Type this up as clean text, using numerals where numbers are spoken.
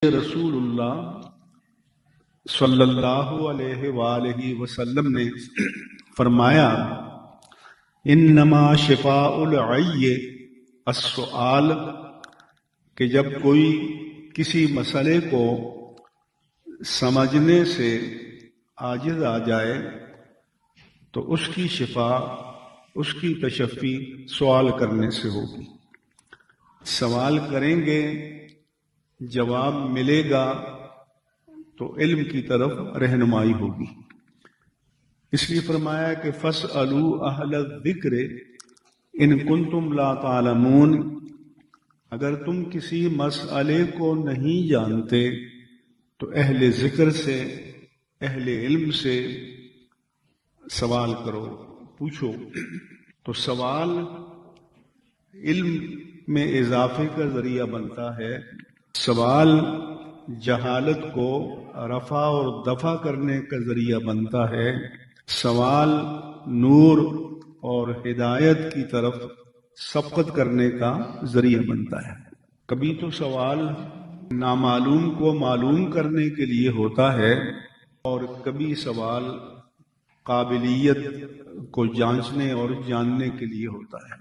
رسول اللہ صلی اللہ علیہ وآلہ وسلم نے فرمایا انما شفاء العی السؤال، کہ جب کوئی کسی مسئلے کو سمجھنے سے عاجز آ جائے تو اس کی شفا، اس کی تشفی سوال کرنے سے ہوگی۔ سوال کریں گے، جواب ملے گا تو علم کی طرف رہنمائی ہوگی۔ اس لیے فرمایا کہ فَاسْأَلُوا أَهْلَ الذِّكْرِ إِن كُنتُمْ لَا تَعْلَمُونَ، اگر تم کسی مسئلے کو نہیں جانتے تو اہل ذکر سے، اہل علم سے سوال کرو، پوچھو۔ تو سوال علم میں اضافے کا ذریعہ بنتا ہے، سوال جہالت کو رفع اور دفع کرنے کا ذریعہ بنتا ہے، سوال نور اور ہدایت کی طرف سبقت کرنے کا ذریعہ بنتا ہے۔ کبھی تو سوال نامعلوم کو معلوم کرنے کے لیے ہوتا ہے، اور کبھی سوال قابلیت کو جانچنے اور جاننے کے لیے ہوتا ہے۔